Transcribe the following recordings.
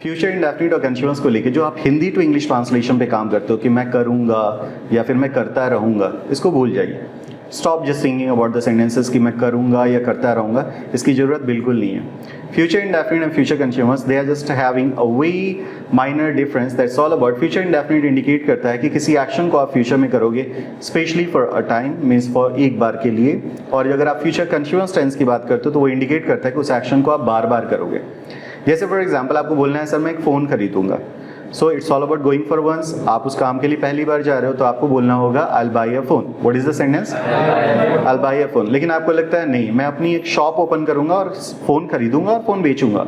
Future indefinite और continuous को लेके जो आप हिंदी टू इंग्लिश ट्रांसलेशन पे काम करते हो कि मैं करूँगा या फिर मैं करता रहूँगा, इसको भूल जाइए। Stop just thinking about the sentences कि मैं करूँगा या करता रहूँगा, इसकी ज़रूरत बिल्कुल नहीं है। Future indefinite and future continuous they are just having a way minor difference that's all about. Future indefinite indicate करता है कि किसी एक्शन को आप फ्यूचर में करोगे specially for a time, means for एक बार के लिए। और अगर आप फ्यूचर कंटीन्यूअस टेंस की बात करते हो तो वो इंडिकेट करता है कि उस एक्शन को आप बार बार करोगे। जैसे फॉर एग्जाम्पल आपको बोलना है सर मैं एक फ़ोन खरीदूंगा, so it's all about going for once. आप उस काम के लिए पहली बार जा रहे हो तो आपको बोलना होगा आई will buy a phone. What is the sentence? I will buy a phone. लेकिन आपको लगता है नहीं, मैं अपनी एक शॉप ओपन करूंगा और फ़ोन खरीदूंगा और फ़ोन बेचूंगा।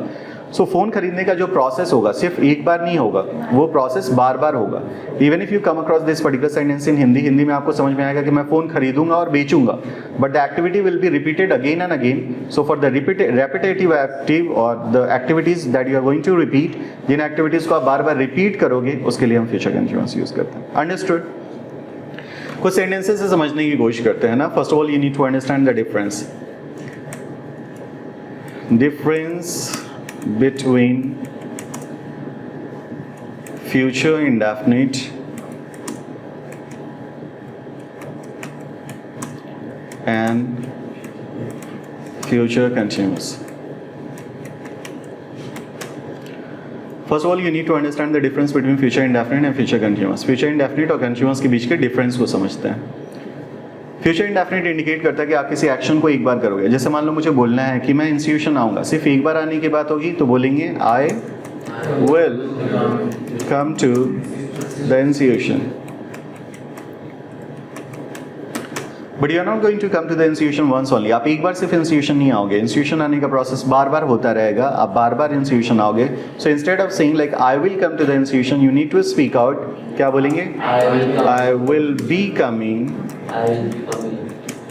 सो फ़ोन खरीदने का जो प्रोसेस होगा सिर्फ एक बार नहीं होगा, वो प्रोसेस बार बार होगा। Even if you come across this particular sentence in Hindi में आपको समझ में आएगा कि मैं फ़ोन खरीदूंगा और बेचूंगा, but the activity will be repeated again and again. So for the repetitive active और the activities that you are going to repeat, जिन एक्टिविटीज़ को आप बार बार रिपीट करोगे उसके लिए हम फ्यूचर कंटीन्यूअस यूज़ करते हैं। अंडरस्टूड? कुछ सेंटेंसेस से समझने की कोशिश करते हैं ना। First of all you need to understand the difference between future indefinite and future continuous. First of all, you need to understand the difference between future indefinite and future continuous. Future indefinite और continuous के बीच के difference को समझते हैं। Future indefinite indicate करता है कि आप किसी एक्शन को एक बार करोगे। जैसे मान लो मुझे बोलना है कि मैं इंस्टीट्यूशन आऊँगा, सिर्फ एक बार आने की बात होगी तो बोलेंगे I will come to the institution, but you are not going to come to the institution once only. आप एक बार सिर्फ इंस्टीट्यूशन नहीं आओगे, इंस्टीट्यूशन आने का प्रोसेस बार बार होता रहेगा, आप बार बार इंस्टीट्यूशन आओगे। So instead of saying like I will come to the institution, you need to speak out. क्या बोलेंगे? I will be coming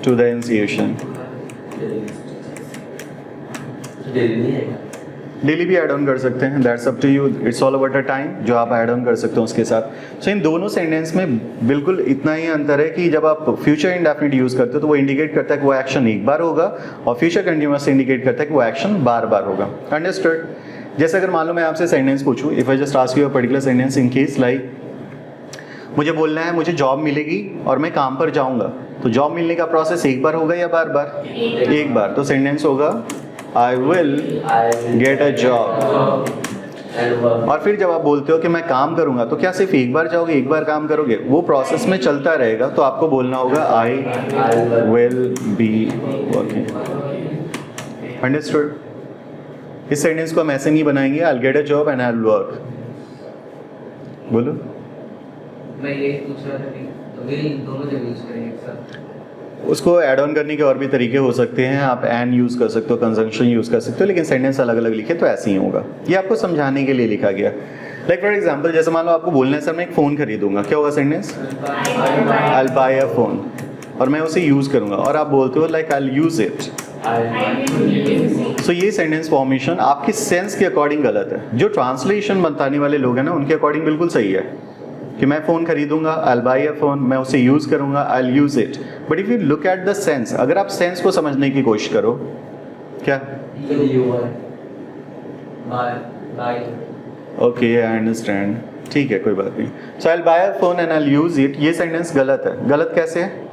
to the institution. Daily भी ऐड ऑन कर सकते हैं, that's up to you, it's all about a time जो आप add on कर सकते हो उसके साथ। सो इन दोनों सेंटेंस में बिल्कुल इतना ही अंतर है कि जब आप फ्यूचर इंडेफिनिट यूज करते हो तो वो इंडिकेट करता है कि वो एक्शन एक बार होगा, और फ्यूचर कंटीन्यूअस इंडिकेट करता है कि वो एक्शन बार बार होगा। अंडरस्टूड? जैसे अगर मान लो मैं आपसे सेंटेंस पूछूं, if I just ask you a particular sentence in case like मुझे बोलना है मुझे जॉब मिलेगी और मैं काम पर जाऊंगा, तो जॉब मिलने का प्रोसेस एक बार होगा या बार बार? एक बार। तो सेंटेंस होगा आई विल गेट अ जॉब। और फिर जब आप बोलते हो कि मैं काम करूंगा, तो क्या सिर्फ एक बार जाओगे, एक बार काम करोगे? वो प्रोसेस में चलता रहेगा, तो आपको बोलना होगा आई विल बी वर्किंग। अंडरस्टूड? इस सेंटेंस को हम ऐसे नहीं बनाएंगे आई will get a job and I will work. बोलो। मैं ये पूछ रहा था कि तो विल दोनों जगह यूज करेंगे एक साथ? उसको ऐड ऑन करने के और भी तरीके हो सकते हैं, आप एंड यूज़ कर सकते हो, कंजंक्शन यूज़ कर सकते हो, लेकिन सेंटेंस अलग अलग लिखे तो ऐसे ही होगा। ये आपको समझाने के लिए लिखा गया। लाइक फॉर एग्जांपल, जैसे मान लो आपको बोलना है सर मैं एक फ़ोन खरीदूंगा, क्या होगा sentence? I will buy a phone, और मैं उसे यूज़ करूंगा, और आप बोलते हो like I will use it. So ये सेंटेंस फॉर्मेशन आपकी सेंस के अकॉर्डिंग गलत है। जो ट्रांसलेशन बताने वाले लोग हैं ना, उनके अकॉर्डिंग बिल्कुल सही है कि मैं फ़ोन खरीदूंगा, I will buy a phone, मैं उसे यूज़ करूंगा, I will use it. But if you look at the sense, अगर आप सेंस को समझने की कोशिश करो, क्या? ओके, आई अंडरस्टैंड, ठीक है, कोई बात नहीं। So I will buy a phone and I will use it, ये सेंटेंस गलत है। गलत कैसे है?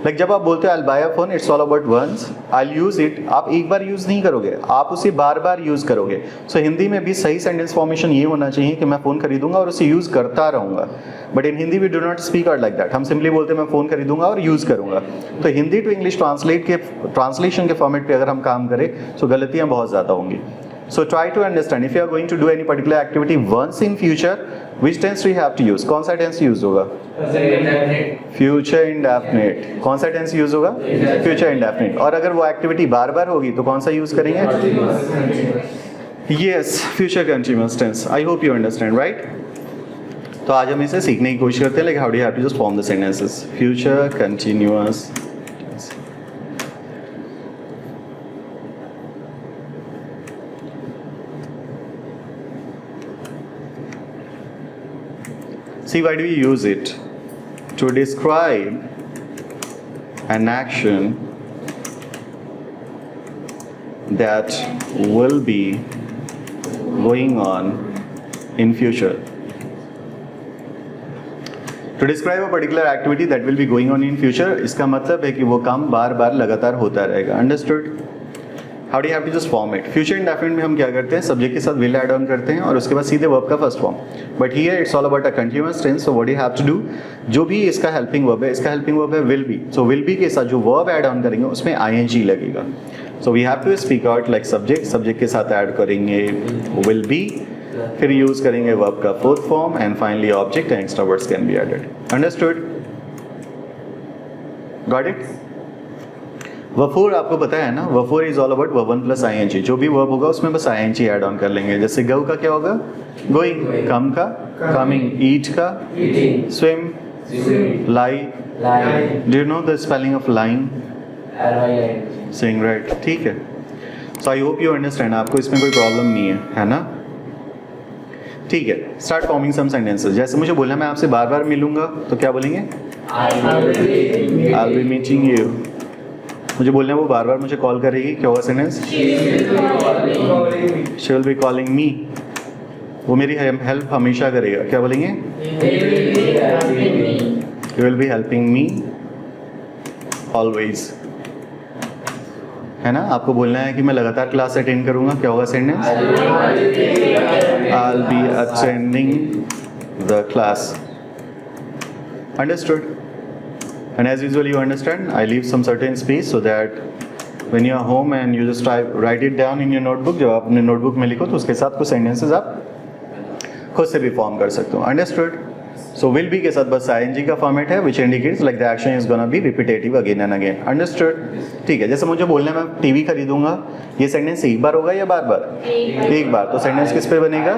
लाइक जब आप बोलते हो I will buy a phone, it's all about once, I will use it, आप एक बार यूज़ नहीं करोगे, आप उसे बार बार यूज़ करोगे। सो हिंदी में भी सही सेंटेंस फॉर्मेशन ये होना चाहिए कि मैं फ़ोन खरीदूंगा और उसे यूज़ करता रहूँगा। But in Hindi we do not speak out like that. हम सिंपली बोलते हैं मैं फ़ोन खरीदूंगा और यूज़ करूँगा। तो हिंदी टू इंग्लिश ट्रांसलेशन के फॉर्मेट पर अगर हम काम करें तो गलतियाँ बहुत ज़्यादा होंगी। So try to understand, if you are going to do any particular activity once in future, which tense do you have to use? कौन सा tense use होगा? Future indefinite। कौन सा tense use होगा? Future indefinite। और अगर वो activity bar बार होगी तो कौन सा यूज करेंगे? Yes, future continuous tense। I hope you understand, right? तो आज हम इसे सीखने की कोशिश करते हैं, like how do you have to just form the sentences? Future continuous tense। See, why do we use it? To describe an action that will be going on in future. To describe a particular activity that will be going on in future, इसका मतलब है कि वो काम बार बार लगातार होता रहेगा. Understood? How do you have to just form it? Future indefinite में हम क्या करते हैं, सब्जेक्ट के साथ will add on करते हैं और उसके बाद सीधे verb का first form. But here it's all about a continuous tense. So what do you have to do? जो भी इसका helping verb है, इसका helping verb है will be. So will be के साथ जो verb add on करेंगे उसमें ing लगेगा. So we have to speak out like subject के साथ add करेंगे will be, फिर यूज करेंगे verb का fourth form and finally object and extra words can be added. Understood? Got it? वफूर आपको पता है ना, वफूर is all about verb 1 plus ing. जो भी वर्ब होगा उसमें बस ing ऐड ऑन कर लेंगे. जैसे गो का क्या होगा, गोइंग, कम का कमिंग, ईट का eating, swim, lie. lying, do you know the spelling of line? lying. Saying right. ठीक है. So I hope you understand. आपको इसमें कोई प्रॉब्लम नहीं है ना? ठीक है. Start forming some sentences. जैसे मुझे बोलना मैं आपसे बार बार मिलूंगा तो क्या बोलेंगे? I'll be meeting you. मुझे बोलना है वो बार बार मुझे कॉल करेगी, क्या होगा sentence? She will be calling me. वो मेरी हेल्प हमेशा करेगा, क्या बोलेंगे? You will be helping me always. है ना? आपको बोलना है कि मैं लगातार क्लास अटेंड करूंगा, क्या होगा sentence? I'll be attending the class. Understood? And as usual you understand, I leave some certain space so that when you are home and you just write it down in your notebook, जब आप अपने notebook में लिखो तो उसके साथ कुछ sentences आप खुद से भी फॉर्म कर सकते हो. अंडरस्टूड? सो विल बी के साथ बस ing का फॉर्मेट है which indicates like the action is gonna be repetitive again and again. Understood? ठीक है. जैसे मुझे बोलना है मैं टीवी खरीदूंगा, ये सेंटेंस एक बार होगा या बार बार? एक बार. तो सेंटेंस किस पे बनेगा?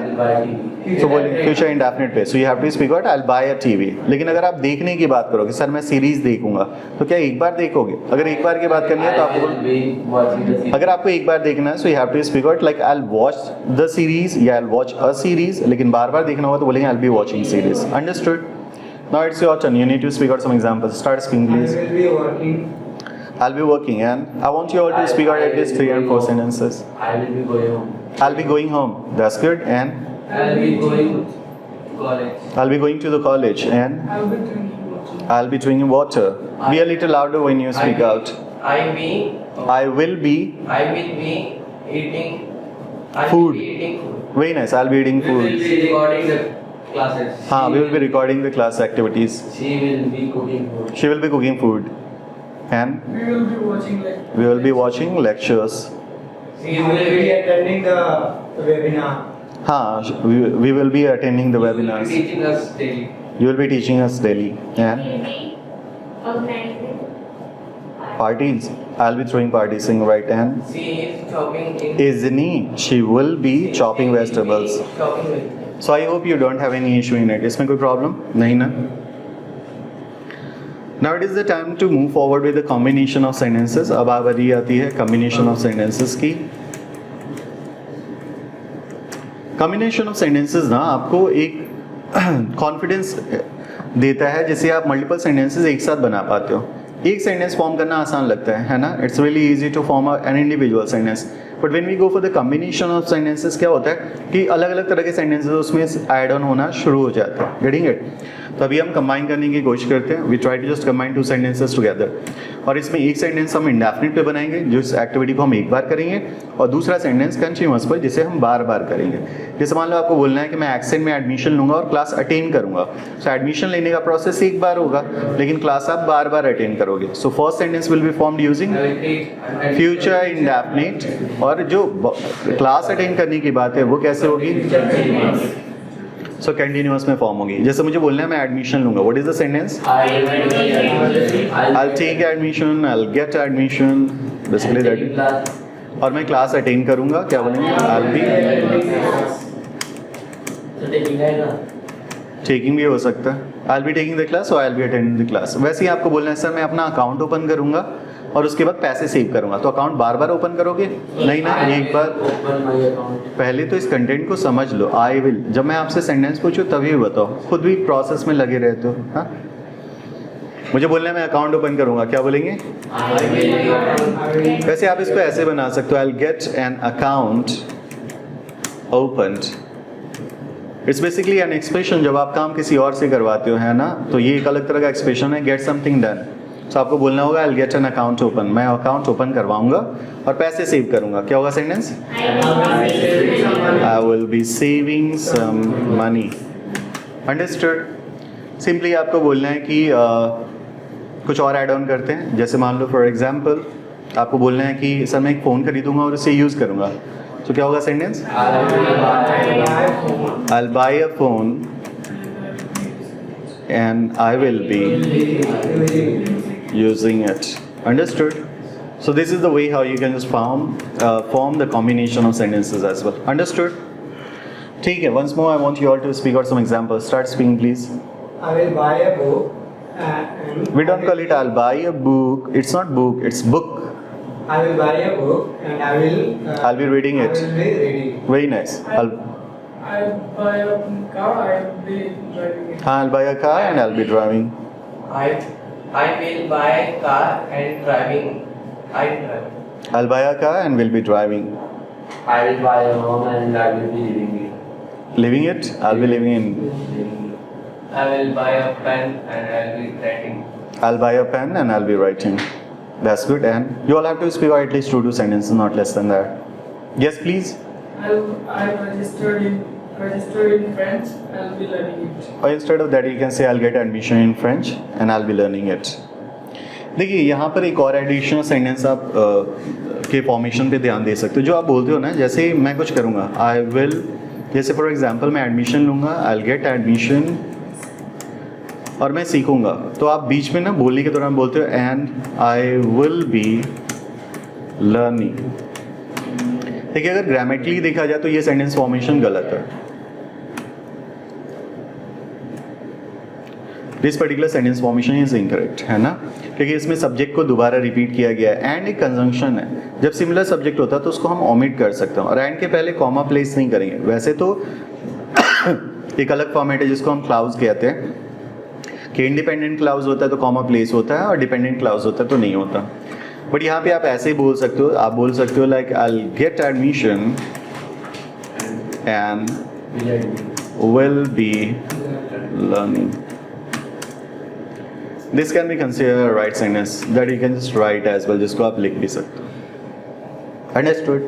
तो बोलेंगे फ्यूचर इंडेफिनिट पे. So you have to speak out I will buy a TV. लेकिन अगर आप देखने की बात करोगे, सर मैं सीरीज देखूंगा, तो क्या एक बार देखोगे? अगर एक बार की बात करनी है तो आपको, अगर आपको एक बार देखना है so you have to speak out like I will watch the series या I will watch a series. लेकिन बार बार देखना होगा तो बोलेंगे I will be watching series. Understood? Now it's your turn. You need to speak out some examples. Start speaking please. I'll be working and I want you all to speak out at least 3 and 4 sentences. I will be going home. I'll be going home. That's good. And I'll be going to college. I'll be going to the college and I'll be drinking water. I'll be drinking water. Be a little louder when you speak out. I will be eating Food. eating food. Very nice. I'll be eating We will food. be recording the classes. We will be recording the class activities. She will be cooking food. She will be cooking food. And We will be watching like. we will be watching lectures. She We will be attending the webinar. We will be attending the You will be webinars. teaching us daily. You will be teaching us daily. And Will be organizing parties. I'll be throwing parties. Saying right. And She is chopping in. isn't she will be chopping vegetables. Chopping vegetables. So I hope you don't have any issue in it. इसमें कोई problem नहीं ना? Now it is the time to move forward with the combination of sentences. अब बारी आती है combination of sentences की. Combination of sentences ना आपको एक confidence देता है जिससे आप multiple sentences एक साथ बना पाते हो. एक सेंटेंस फॉर्म करना आसान लगता है ना? It's really easy to form an individual sentence. But when we go for the combination of sentences क्या होता है कि अलग अलग तरह के सेंटेंसेस उसमें ऐड ऑन होना शुरू हो जाते हैं. Getting it? तो अभी हम कंबाइन करने की कोशिश करते हैं. We try to just combine 2 sentences together. और इसमें एक सेंटेंस हम इंडेफिनिट पे बनाएंगे जिस एक्टिविटी को हम एक बार करेंगे, और दूसरा सेंटेंस कंटिन्यूअस पर जिसे हम बार बार करेंगे. जैसे मान लो आपको बोलना है कि मैं एक्सेंट में एडमिशन लूंगा और क्लास अटेंड करूंगा. सो एडमिशन लेने का प्रोसेस एक बार होगा लेकिन क्लास आप बार बार अटेंड करोगे. So first sentence will be formed using I will teach. Future indefinite. और जो क्लास अटेंड करने की बात है वो कैसे होगी? सो कंटिन्यूअस में फॉर्म होगी. जैसे मुझे बोलना है मैं एडमिशन लूंगा. What is the sentence? I'll take admission, I'll get admission. Basically that. और मैं क्लास अटेंड करूंगा, क्या बोलेंगे? I'll be taking भी हो सकता है. I'll be taking the class or I'll be attending the class. वैसे ही आपको बोलना है सर मैं अपना अकाउंट ओपन करूंगा और उसके बाद पैसे सेव करूंगा. तो अकाउंट बार बार ओपन करोगे? नहीं ना, एक बार. Open my account. पहले तो इस कंटेंट को समझ लो. आई विल, जब मैं आपसे सेंटेंस पूछूं तभी बताओ. खुद भी प्रोसेस में लगे रहते हो. हाँ, मुझे बोलना है मैं अकाउंट ओपन करूंगा, क्या बोलेंगे? वैसे आप इसको ऐसे बना सकते हो. I will gate an account opened it's basically an expression, जब आप काम किसी और से करवाते हो, है ना, तो ये एक अलग तरह का एक्सप्रेशन है, गेट समथिंग डन। तो आपको बोलना होगा I get an account open, मैं अकाउंट ओपन करवाऊंगा और पैसे सेव करूंगा। क्या होगा sentence? I will be saving some money. Understood? Simply आपको बोलना है कि कुछ और ऐड ऑन करते हैं। जैसे मान लो फॉर एग्जांपल आपको बोलना है कि सर मैं एक फ़ोन खरीदूंगा और उसे यूज़ करूंगा, तो क्या होगा sentence? I'll buy a phone and I will be using it. Understood? So this is the way how you can just form the combination of sentences as well. Understood? ठीक है. Once more, I want you all to speak out some examples. Start speaking, please. I will buy a book. And We don't call it I'll buy a book. It's not book. It's book. I will buy a book and I will. I'll be reading it. I will be reading. Very nice. I buy a car, I will be driving it. I'll buy a car and I'll be driving. I will buy a car and driving. I drive. I'll buy a car and will be driving. I will buy a home and I will be living it. Living it? I'll be living in. I will buy a pen and I'll be writing. I'll buy a pen and I'll be writing. That's good. And you all have to speak out at least 2 sentences, not less than that. Yes, please. I registered in French, I'll be learning it. Or instead of that, you can say I'll get admission in French and I'll be learning it. देखिए यहाँ पर एक और additional sentence आप के formation पे ध्यान दे सकते हो। जो आप बोलते हो ना, जैसे मैं कुछ करूँगा, आई विल, जैसे फॉर एग्जांपल मैं एडमिशन लूँगा, आई विल गेट एडमिशन, और मैं सीखूंगा, तो आप बीच में ना बोलने के दौरान बोलते हो and I will be learning. देखिए अगर ग्रामेटिकली देखा जाए तो ये सेंटेंस फॉर्मेशन गलत है। This particular sentence formation is incorrect, है ना, क्योंकि इसमें सब्जेक्ट को दोबारा रिपीट किया गया है एंड एक कंजंक्शन है। जब सिमिलर सब्जेक्ट होता है तो उसको हम ओमिट कर सकते हैं और एंड के पहले कॉमा प्लेस नहीं करेंगे। वैसे तो एक अलग फॉर्मेट है जिसको हम क्लाउज कहते हैं कि इंडिपेंडेंट क्लाउज होता है तो कॉमा प्लेस होता है और डिपेंडेंट क्लाउज होता है तो नहीं होता। बट यहाँ पे आप ऐसे ही बोल सकते हो, आप बोल सकते हो like I will get admission and will be learning. This can be consider right sentence that you can just write as well, जिसको आप लिख भी सकते हो। अंडरस्टूड?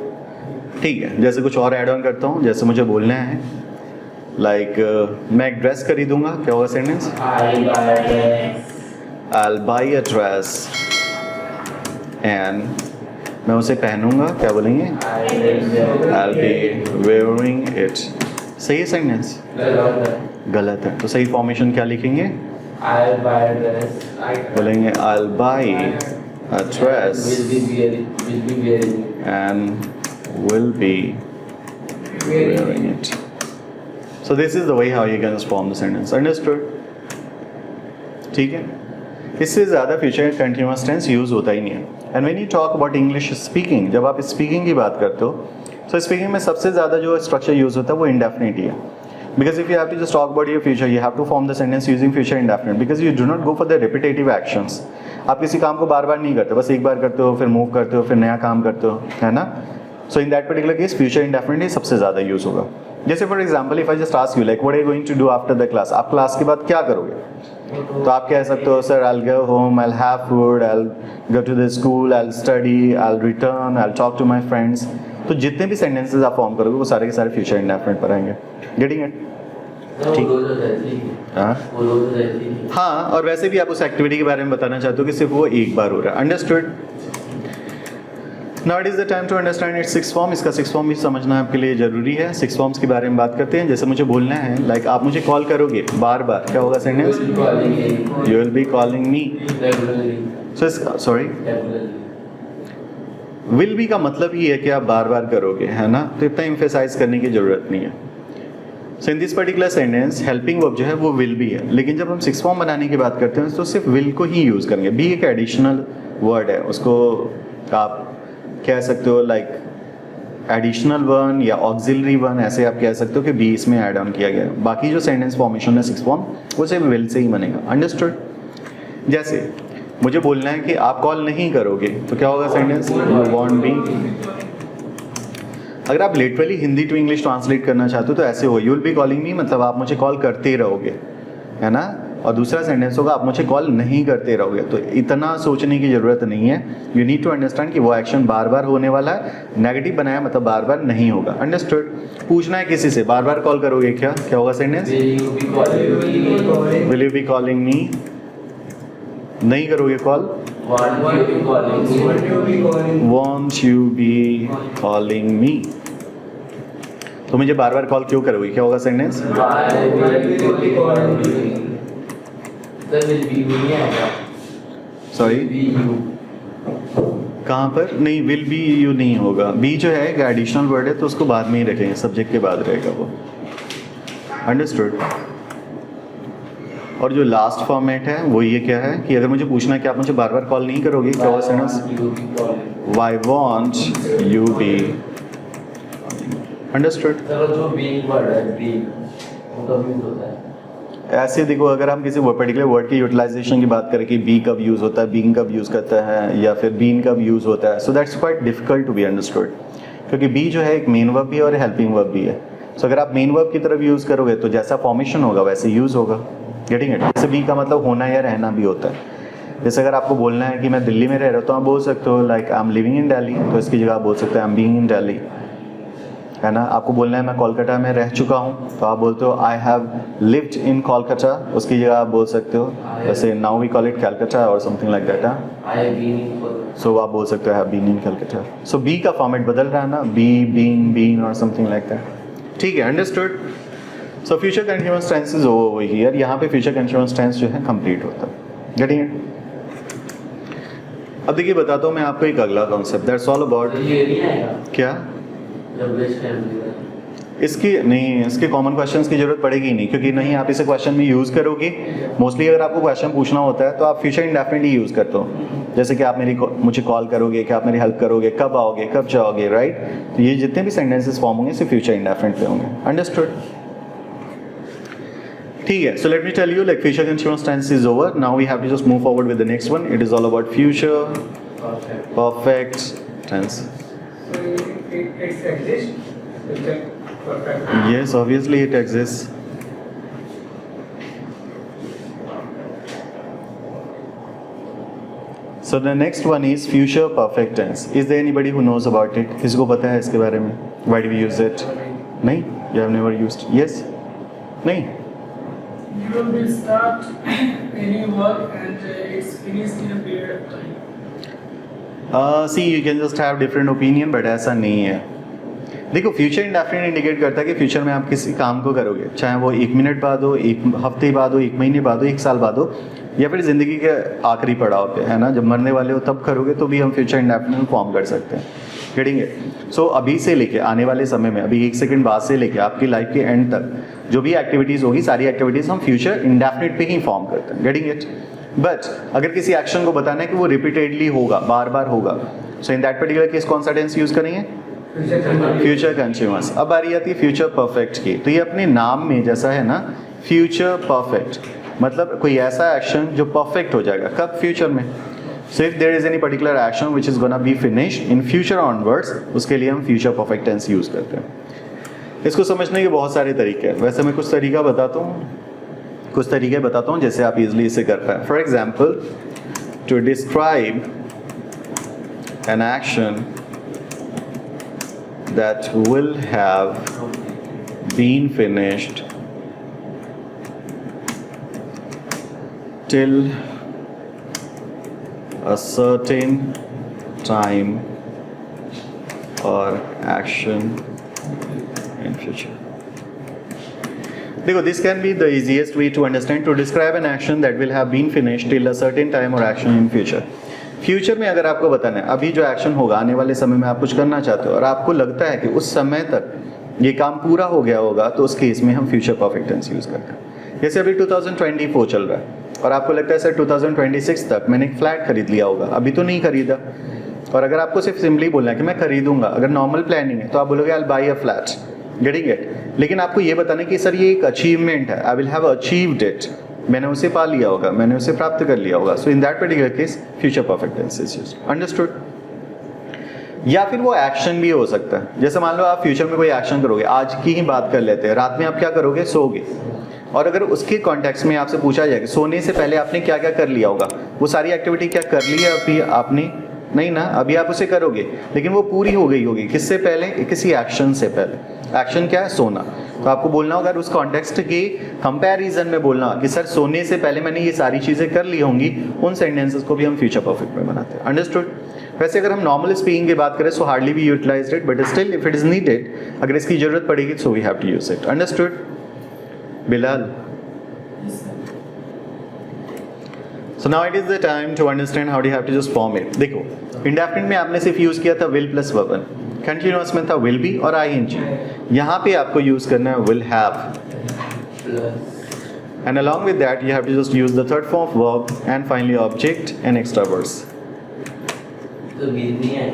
ठीक है, जैसे कुछ और ऐड ऑन करता हूँ। जैसे मुझे बोलना है लाइक मैं एक ड्रेस खरीदूंगा, क्या होगा sentence? I'll buy a dress and मैं उसे पहनूंगा, क्या बोलेंगे? I'll be wearing it. सही है सेंटेंस? गलत है। तो सही फॉर्मेशन क्या लिखेंगे? I'll buy a dress. बोलेंगे I'll buy a dress Will be wearing. and will be wearing it. So this is the way how you can form the sentence. Understood? ठीक है, इससे ज़्यादा फ्यूचर कंटिन्यूअस टेंस यूज़ होता ही नहीं है। And when you talk about English speaking, जब आप speaking की बात करते हो तो स्पीकिंग में सबसे ज़्यादा जो स्ट्रक्चर यूज़ होता है वो इंडेफिनिट ही है। Because if you have to just talk about your future, you have to form the sentence using future indefinite, because you do not go for the repetitive actions. आप किसी काम को बार बार नहीं करते, बस एक बार करते हो, फिर मूव करते हो, फिर नया काम करते हो, है ना। So in that particular case future indefinite ही सबसे ज़्यादा यूज़ होगा। जैसे for example if I just ask you like what are you going to do after the class, आप क्लास के बाद क्या करोगे, तो आप कह सकते हो sir I will go home, I will have food, I will go to the school, I will study, I will return, I will talk to my friends. तो जितने भी सेंटेंसेस आप फॉर्म करोगे वो सारे के सारे फ्यूचर इंडेफिनिट पर आएंगे। Getting it? ठीक। हाँ, और वैसे भी आप उस एक्टिविटी के बारे में बताना चाहते हो कि सिर्फ वो एक बार हो रहा है। Understood? Now it is the time to understand its six form. इसका सिक्स फॉर्म भी समझना आपके लिए जरूरी है। सिक्स फॉर्म्स के बारे में बात करते हैं। जैसे मुझे बोलना है लाइक आप मुझे कॉल करोगे बार बार, क्या होगा sentence? You will be calling me. Sorry, will be का मतलब ही है कि आप बार बार करोगे, है ना, तो इतना एम्फेसाइज करने की जरूरत नहीं है। So in this particular sentence helping verb जो है वो विल बी है, लेकिन जब हम सिक्स फॉर्म बनाने की बात करते हैं तो सिर्फ विल को ही यूज़ करेंगे। बी एक एडिशनल वर्ड है, उसको आप कह सकते हो लाइक एडिशनल वन या ऑक्सिलरी वन, ऐसे आप कह सकते हो कि बी इसमें ऐड ऑन किया गया है। बाकी जो सेंटेंस फॉर्मेशन है सिक्स फॉर्म वो सिर्फ विल से ही बनेगा। अंडरस्टूड? जैसे मुझे बोलना है कि आप कॉल नहीं करोगे, तो क्या होगा सेंटेंस? You want be. अगर आप literally Hindi to English translate करना चाहते हो तो ऐसे हो, you will be calling me, मतलब आप मुझे कॉल करते ही रहोगे, है ना। और दूसरा सेंटेंस होगा आप मुझे कॉल नहीं करते रहोगे। तो इतना सोचने की ज़रूरत नहीं है। यू नीड टू अंडरस्टैंड कि वो एक्शन बार बार होने वाला है। नेगेटिव बनाया मतलब बार बार नहीं होगा। अंडरस्टूड। पूछना है किसी से, बार बार कॉल करोगे क्या, क्या होगा sentence? Will you B calling मी? नहीं करोगे call? Want you B calling मी? तो मुझे बार बार कॉल क्यों करोगे, क्या होगा सेंटेंस? सॉरी, कहाँ पर? नहीं, विल बी यू नहीं होगा। बी जो है एक एडिशनल वर्ड है तो उसको बाद में ही रखेंगे, सब्जेक्ट के बाद रहेगा वो। अंडरस्टूड। और जो लास्ट फॉर्मेट है वो ये क्या है कि अगर मुझे पूछना है कि आप मुझे बार बार कॉल नहीं करोगे, क्या होगा sentence? Why want you be? Understood. जो बीइंग वर्ड है, बीइंग वो कब यूज होता है? ऐसे देखो, अगर हम किसी पर्टिकुलर वर्ड की यूटिलाइजेशन की बात करें कि बी कब यूज़ होता है, बीइंग कब यूज़ करता है, या फिर बीन कब यूज़ होता है, so that's quite difficult to be understood, क्योंकि बी जो है एक मेन वर्ब भी है और हेल्पिंग वर्ब भी है। सो अगर आप मेन वर्ब की तरफ यूज़ करोगे तो जैसा फॉर्मेशन होगा वैसे यूज़ होगा। Getting it? जैसे बी का मतलब होना या रहना भी होता है। जैसे अगर आपको बोलना है कि मैं दिल्ली में रह रहा हूँ तो आप बोल सकते हो like I am living in Delhi, तो इसकी जगह आप बोल सकते हो I am being in Delhi, है ना। आपको बोलना है मैं कोलकाता में रह चुका हूँ तो आप बोलते हो I have lived in Kolkata, उसकी जगह आप बोल सकते हो जैसे now we call it Calcutta और समथिंग लाइक दैट। सो आप बोल सकते हो have been in Calcutta. So be का फॉर्मेट बदल रहा है ना, बी, बीन, बीन और समथिंग लाइक दैट। ठीक है, understood. So future continuous tense is over here. यहाँ पे फ्यूचर कंटीन्यूअस टेंस जो है कंप्लीट होता है। Getting it? अब देखिए बताता हूँ मैं आपको एक अगला कॉन्सेप्ट, दैट्स ऑल अबाउट क्या इसकी नहीं, इसके कॉमन क्वेश्चंस की जरूरत पड़ेगी नहीं, क्योंकि नहीं आप इसे क्वेश्चन में यूज़ करोगे। मोस्टली अगर आपको क्वेश्चन पूछना होता है तो आप फ्यूचर इंडेफिनिटली यूज़ करते हो, जैसे कि आप मुझे कॉल करोगे, कि आप मेरी हेल्प करोगे, कब आओगे, कब जाओगे, राइट। तो ये जितने भी सेंटेंसेस फॉर्म होंगे सिर्फ फ्यूचर इंडेफिनिट पे होंगे। अंडरस्टूड? ठीक है, so let me tell you like future continuous tense is over. Now we have to just move forward with the next one. It is all about future perfect tense. It exists. Future perfect. Yes, obviously it exists. So the next one is future perfect tense. Is there anybody who knows about it? किसी को पता है इसके बारे में? Why do we use it? नहीं? You have never used? Yes? नहीं? You will start any work and it's finished in a period of time. See, you can just have different opinion, but ऐसा नहीं है। देखो, future indefinite indicate करता है कि future में आप किसी काम को करोगे, चाहे वो 1 मिनट बाद हो, 1 हफ्ते बाद हो, 1 महीने बाद हो, 1 साल बाद हो, या फिर ज़िंदगी के आखिरी पड़ाव पे, है ना, जब मरने वाले हो तब करोगे, तो भी हम फ्यूचर इंडेफिनिट फॉर्म कर सकते हैं। Getting it? सो अभी से लेके आने वाले समय में, अभी 1 सेकंड बाद से लेके आपकी लाइफ के एंड तक जो भी एक्टिविटीज़ होगी, सारी एक्टिविटीज़ हम फ्यूचर इंडेफिनिट पे ही फॉर्म करते हैं। Getting it? बट अगर किसी एक्शन को बताना है कि वो रिपीटेडली होगा, बार बार होगा, so in that particular case कौन सा टेंस यूज़ करेंगे? Future continuous. अब बारी आती है फ्यूचर परफेक्ट की। तो ये अपने नाम में जैसा है ना, फ्यूचर परफेक्ट, मतलब कोई ऐसा एक्शन जो परफेक्ट हो जाएगा कब? फ्यूचर में। So if there is any particular action which is gonna be finished in future onwards, उसके लिए हम फ्यूचर परफेक्ट टेंस यूज़ करते हैं। इसको समझने के बहुत सारे तरीके हैं। वैसे मैं कुछ तरीका बताता हूँ जैसे आप इजिली इसे कर पाए। For example, to describe an action that will have been finished till a certain time or action in future. देखो, this can be the easiest way to understand. To describe an action that will have been finished till a certain time or action in future. Future में अगर आपको बताना है अभी जो action होगा, आने वाले समय में आप कुछ करना चाहते हो और आपको लगता है कि उस समय तक ये काम पूरा हो गया होगा, तो उस केस में हम फ्यूचर परफेक्ट टेंस यूज़ करते हैं। जैसे अभी 2024 चल रहा है और आपको लगता है सर 2026 तक मैंने एक फ्लैट खरीद लिया होगा, अभी तो नहीं खरीदा। और अगर आपको सिर्फ सिंपली बोलना है कि मैं खरीदूंगा, अगर नॉर्मल प्लानिंग है तो आप बोलोगे आई will buy a flat. Getting it? लेकिन आपको ये बताना है कि सर ये एक अचीवमेंट है, आई विल हैव अचीव्ड इट, मैंने उसे पा लिया होगा, मैंने उसे प्राप्त कर लिया होगा। So in that particular case future perfect tense is used. Understood? या फिर वो एक्शन भी हो सकता है। जैसे मान लो आप फ्यूचर में कोई एक्शन करोगे, आज की ही बात कर लेते हैं, रात में आप क्या करोगे, सोओगे, और अगर उसके कॉन्टेक्स्ट में आपसे पूछा जाए कि सोने से पहले आपने क्या क्या कर लिया होगा, वो सारी एक्टिविटी क्या कर ली है अभी आपने, नहीं ना, अभी आप उसे करोगे, लेकिन वो पूरी हो गई होगी किससे पहले, किसी एक्शन से पहले। एक्शन क्या है, सोना। तो आपको बोलना होगा उस कॉन्टेक्स्ट के कंपैरिजन में बोलना कि सर सोने से पहले मैंने ये सारी चीज़ें कर ली होंगी, उन सेंटेंसेस को भी हम फ्यूचर परफेक्ट में बनाते हैं। अंडरस्टूड। वैसे अगर हम नॉर्मल स्पीकिंग की बात करें सो हार्डली भी utilize it, but still if it is needed, अगर इसकी जरूरत पड़ेगी so we have to use it. Understood Bilal? So now it is the time to understand how do you have to just form it. देखो indefinite में आपने सिर्फ use किया था will plus verb, continuous में था will be और ing। यहाँ पे आपको यूज करना है will have, and along with that you have to just use the third form of verb and finally object and extra words. तो बीन नहीं है।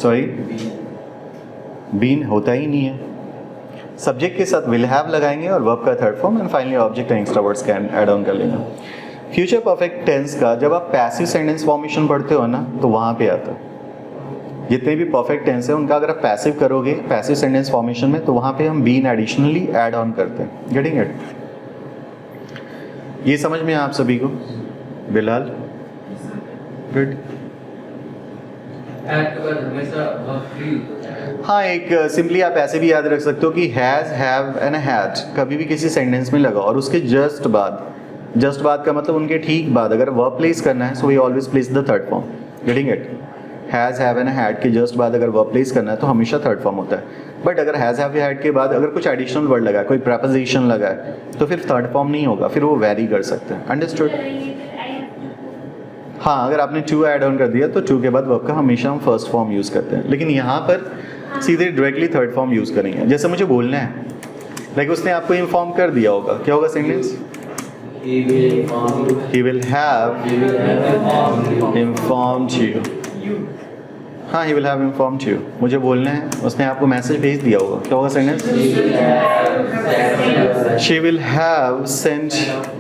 Sorry, been. been होता ही नहीं है। सब्जेक्ट के साथ will have लगाएंगे और verb का third form, and finally object and extra words can add on कर लेंगे। फ्यूचर परफेक्ट टेंस का जब आप पैसिव सेंटेंस फॉर्मेशन पढ़ते हो ना, तो वहाँ पे आता है। जितने भी परफेक्ट टेंस है उनका अगर आप पैसिव करोगे पैसिव सेंटेंस फॉर्मेशन में, तो वहाँ पे हम बीन एडिशनली ऐड ऑन करते हैं। Getting it? ये समझ में आप सभी को? बिलाल? गुड। ऐड के बाद हमेशा वर्ब फ्री होता है। हाँ, एक सिंपली आप ऐसे भी याद रख सकते हो कि हैज़, हैव एंड हैड कभी भी किसी सेंटेंस में लगा और उसके जस्ट बाद का मतलब उनके ठीक बाद अगर वर्ब प्लेस करना है, so we always place the third form. Getting it? Has, have and had के जस्ट बाद अगर वर्ब प्लेस करना है तो हमेशा थर्ड फॉर्म होता है। बट अगर हैज़, हैव, हैड के बाद अगर कुछ एडिशनल वर्ड लगा है, कोई प्रपोजिशन लगा है, तो फिर थर्ड फॉर्म नहीं होगा, फिर वो वेरी कर सकते हैं। अंडरस्टूड? हाँ, अगर आपने टू ऐड ऑन कर दिया तो टू के बाद वर्ब का हमेशा हम फर्स्ट फॉर्म यूज़ करते हैं, लेकिन यहाँ पर सीधे डायरेक्टली थर्ड फॉर्म यूज़ करेंगे। जैसे मुझे बोलना है, लाइक उसने आपको इन्फॉर्म कर दिया होगा, क्या होगा sentence? He will have informed you. हाँ, he will have informed you. मुझे बोलना है, उसने आपको मैसेज भेज दिया होगा, क्या होगा sentence? She will have sent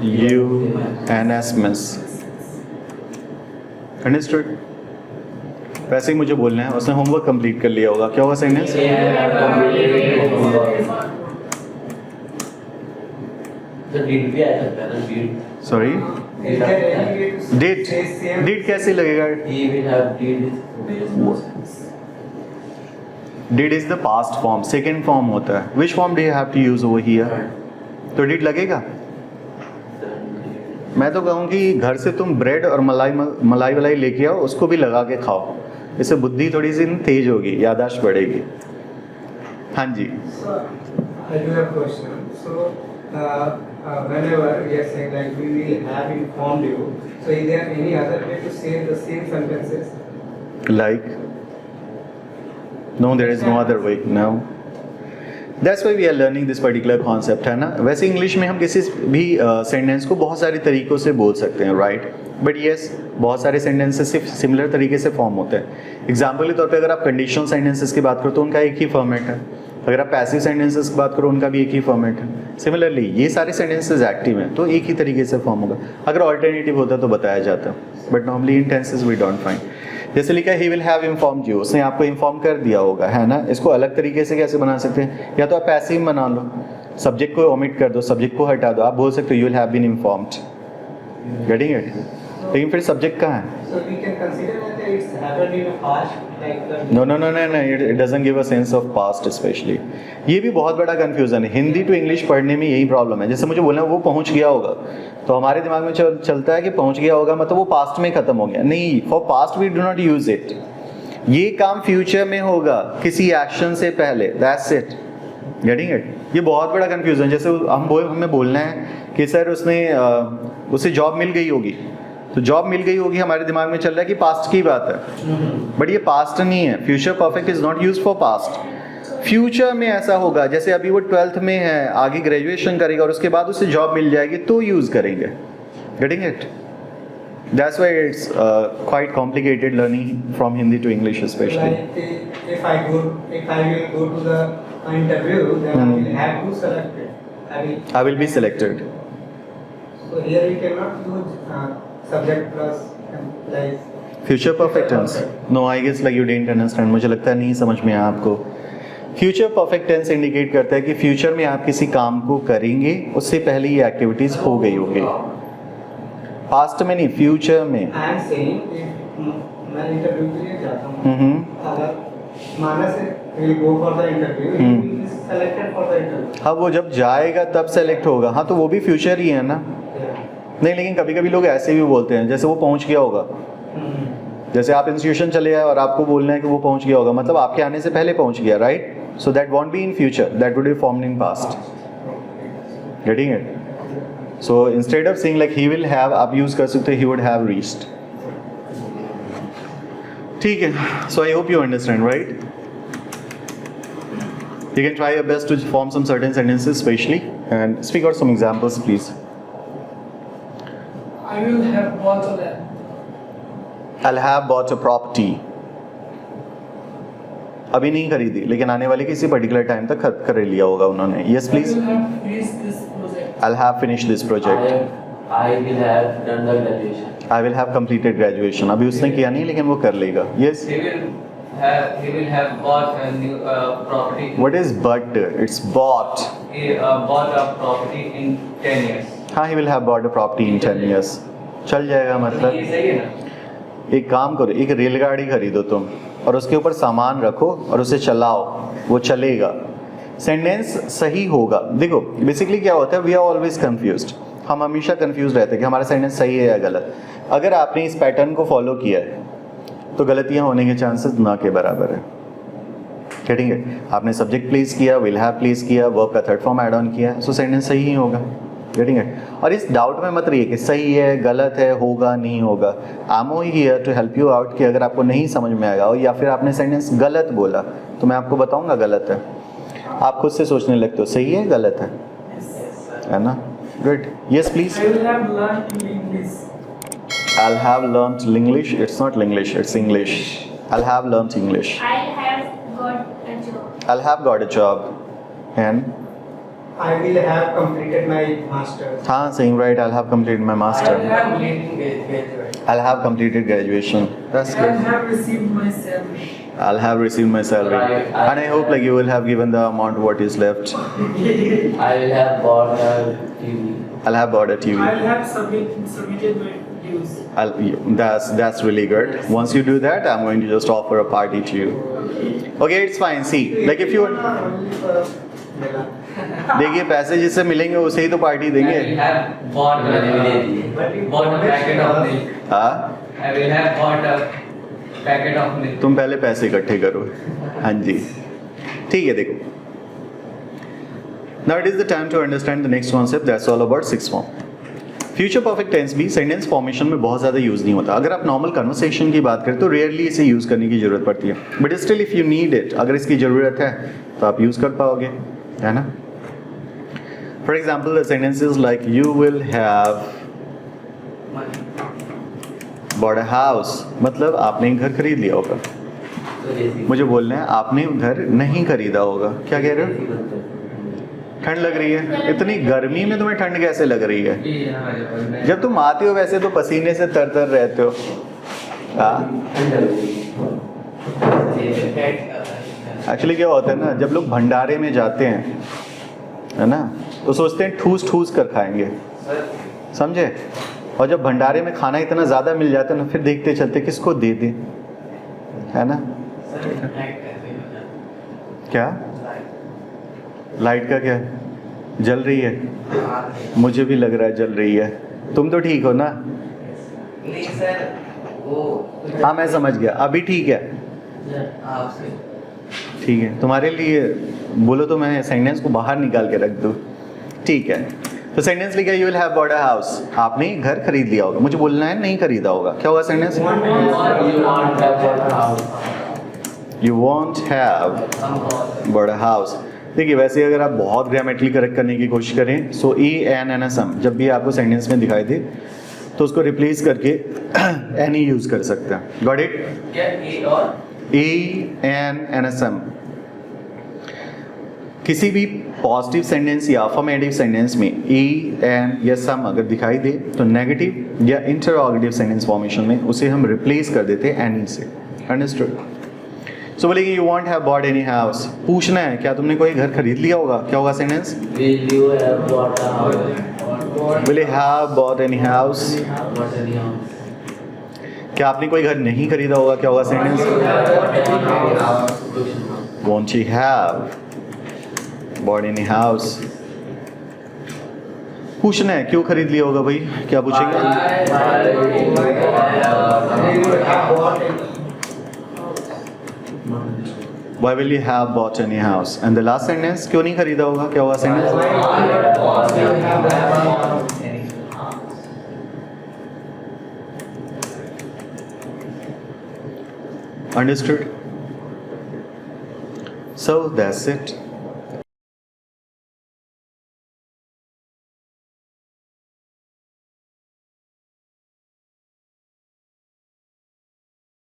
you an SMS. Understood? वैसे ही मुझे बोलना है, उसने होमवर्क कंप्लीट कर लिया होगा, क्या होगा सेंटेंस? तो डिड भी आ सकता है ना, did. Sorry, Is there any way to did say same? Did कैसे लगेगा? He will have did। There is no sense. Did is the past form, second form होता है। Which form do you have to use over here? तो did लगेगा। मैं तो कहूँ कि घर से तुम ब्रेड और मलाई वलाई लेके आओ, उसको भी लगा के खाओ, इससे बुद्धि थोड़ी सी तेज होगी, याददाश्त बढ़ेगी। हाँ जी। So, I do have a question. So, whenever we are saying like we will have informed you, so is there any other way to say the same sentences? Like? No, there is no other way. No. That's why we are learning this particular concept, है ना। वैसे English में हम किसी भी sentence को बहुत सारे तरीक़ों से बोल सकते हैं, राइट? बट येस, बहुत सारे सेंटेंसेस सिर्फ सिमिलर तरीके से फॉर्म होते हैं। एग्जाम्पल के तौर पे अगर आप कंडीशनल सेंटेंसेस की बात करो तो उनका एक ही फॉर्मेट है, अगर आप पैसिव सेंटेंसेस की बात करो उनका भी एक ही फॉर्मेट है। सिमिलरली ये सारे सेंटेंसेस एक्टिव हैं तो एक ही तरीके से फॉर्म होगा। अगर ऑल्टरनेटिव होता तो बताया जाता, but normally in tenses we don't find. जैसे लिखा है he will have informed you, उसने आपको इन्फॉर्म कर दिया होगा, है ना। इसको अलग तरीके से कैसे बना सकते हैं? या तो आप पैसिव बना लो, सब्जेक्ट को ओमिट कर दो, सब्जेक्ट को हटा दो, आप बोल सकते हो you will have been informed. Getting it? लेकिन फिर सब्जेक्ट कहाँ है? So we can consider that it's happened in the past, like the No, it doesn't give a sense of past especially. ये भी बहुत बड़ा कंफ्यूजन है, हिंदी टू इंग्लिश पढ़ने में यही प्रॉब्लम है। जैसे मुझे बोलना है वो पहुंच गया होगा, तो हमारे दिमाग में चलता है कि पहुंच गया होगा मतलब वो पास्ट में खत्म हो गया। नहीं, for past we do not use it. ये काम फ्यूचर में होगा किसी एक्शन से पहले, दैट्स इट। Getting it? ये बहुत बड़ा कंफ्यूजन। जैसे हमें बोलना है कि सर उसे जॉब मिल गई होगी, तो जॉब मिल गई होगी हमारे दिमाग में चल रहा है कि पास्ट की बात है, बट ये पास्ट नहीं है। Future perfect is not used for past. Future में ऐसा होगा जैसे अभी वो 12th में है, आगे ग्रेजुएशन करेगा और उसके बाद उसे जॉब मिल जाएगी तो यूज करेंगे। Getting it? That's why it's quite complicated learning from Hindi to English specially. like if I will go to the interview, then I will have to select it. I will be selected. So here we cannot use subject plus like future perfect tense, no I guess like you didn't understand, मुझे लगता है नहीं समझ में आया आपको। Future perfect tense indicate करता है कि फ्यूचर में आप किसी काम को करेंगे, उससे पहले ये एक्टिविटीज हो गई होगी। पास्ट में नहीं, फ्यूचर में। आई एम सेइंग मैं इंटरव्यू के लिए जाता हूँ, अगर Manas will go for the interview, he is selected for the interview. हाँ, वो जब जाएगा तब सेलेक्ट होगा, हाँ तो वो भी फ्यूचर ही है ना। नहीं, लेकिन कभी कभी लोग ऐसे भी बोलते हैं जैसे वो पहुंच गया होगा। जैसे आप इंस्टीट्यूशन चले गए और आपको बोलना है कि वो पहुंच गया होगा, मतलब आपके आने से पहले पहुंच गया, right? So that won't be in future, that would be formed in past. Getting it? So instead of saying like he will have, आप यूज कर सकते ही वुड हैव रीच्ड। ठीक है, so I hope you understand, right? You can try your best to form some certain sentences specially and speak out some examples, please. I will have bought a land. I'll have bought a property. अभी नहीं खरीदी, लेकिन आने वाले किसी particular time तक कर लिया होगा उन्होंने। Yes, please. I will have finished this project. I'll have finished this project. I will have done the graduation. I will have completed graduation. अभी उसने किया नहीं, लेकिन वो कर लेगा। Yes. He will have bought a new property. What is but? It's bought. He bought a property in 10 years. हाँ, he will have bought a property in 10 years. चल जाएगा मतलब। ये सही है ना? एक काम करो, एक रेलगाड़ी खरीदो तुम और उसके ऊपर सामान रखो और उसे चलाओ, वो चलेगा। सेंटेंस सही होगा। देखो बेसिकली क्या होता है, वी आर ऑलवेज कंफ्यूज्ड, हम हमेशा कंफ्यूज रहते हैं कि हमारा सेंटेंस सही है या गलत। अगर आपने इस पैटर्न को फॉलो किया है तो गलतियां होने के चांसेस ना के बराबर है। Getting it? आपने सब्जेक्ट प्लेस किया, विल हैव प्लेस किया, वर्ब का थर्ड फॉर्म ऐड ऑन किया, सो सेंटेंस सही ही होगा। Getting it? और इस डाउट में मत रहिए कि सही है, गलत है, होगा, नहीं होगा। I am here to help you out कि अगर आपको नहीं समझ में आएगा या फिर आपने सेंटेंस गलत बोला तो मैं आपको बताऊंगा गलत है। आप खुद से सोचने लगते हो सही है, गलत है ना? Good. Yes please. I will have learned English. I'll have learnt English. It's not English, it's English. I'll have learnt English. I have got a job. I'll have got a job. And I will have completed my master's. हाँ, saying right. I'll have completed my I master. will have graduated. I'll have completed graduation. That's I good. have received my salary. I'll have received my salary. And I hope like you will have given the amount what is left. I will have bought a TV. I'll have bought a I TV. will have submitted my dues. That's really good. Once you do that, I'm going to just offer a party to you. Okay, it's fine. See, like if you देखिए पैसे जिससे मिलेंगे उसे ही तो party I देंगे। will have bought a packet of milk. हाँ, I will have bought a packet of milk. तुम पहले पैसे इकट्ठे करो। हाँ जी, ठीक है। देखो, now it is the time to understand the next concept. That's all about sixth form. Future perfect tense भी सेंटेंस फॉर्मेशन में बहुत ज़्यादा यूज़ नहीं होता। अगर आप नॉर्मल कन्वर्सेशन की बात करें तो रेयरली इसे यूज़ करने की ज़रूरत पड़ती है, but still if you need it, अगर इसकी ज़रूरत है तो आप यूज़ कर पाओगे, है ना? For example the sentences like you will have bought a house, मतलब आपने एक घर खरीद लिया होगा। मुझे बोलना है आपने घर नहीं खरीदा होगा। क्या कह रहे हो? ठंड लग रही है, इतनी गर्मी में तुम्हें ठंड कैसे लग रही है? जब तुम आते हो वैसे तो पसीने से तर तर रहते हो। एक्चुअली क्या होता है ना, जब लोग भंडारे में जाते हैं, है ना, तो सोचते हैं ठूस ठूस कर खाएंगे, समझे? और जब भंडारे में खाना इतना ज़्यादा मिल जाता है ना, फिर देखते चलते किसको दे दें, है ना? क्या लाइट का क्या जल रही है? मुझे भी लग रहा है जल रही है। तुम तो ठीक हो ना? नहीं सर, वो हाँ मैं समझ गया, अभी ठीक है। आपसे ठीक है, तुम्हारे लिए बोलो तो मैं सेंटेंस को बाहर निकाल के रख दूँ। ठीक है, तो सेंटेंस लिखा you will have bought a house, आपने घर खरीद लिया होगा। मुझे बोलना है नहीं खरीदा होगा। क्या होगा sentence? You want have bought a house. देखिए वैसे अगर आप बहुत ग्रामेटिकली करेक्ट करने की कोशिश करें, so E N N S M जब भी आपको सेंटेंस में दिखाई दे तो उसको रिप्लेस करके एन ही यूज कर सकते हैं। Got it? क्या ए और E N N S M किसी भी पॉजिटिव सेंटेंस या अफर्मेटिव सेंटेंस में ए एंड या सम अगर दिखाई दे तो नेगेटिव या इंटरोगेटिव सेंटेंस फॉर्मेशन में उसे हम रिप्लेस कर देते हैं एनी से। अंडरस्टूड? सो बोलेंगे you want have bought any house, पूछना है क्या तुमने कोई घर खरीद लिया होगा, क्या होगा sentence? Will you have bought a house? Will you have bought any house? Bought any house? क्या आपने कोई घर नहीं खरीदा होगा, क्या होगा sentence? Want you have bought any house? पूछना है क्यों खरीद लिया होगा भाई, क्या पूछेंगे? Why will you have bought any house? And the last sentence, क्यों नहीं खरीदा होगा, क्या होगा sentence? Understood? So that's it.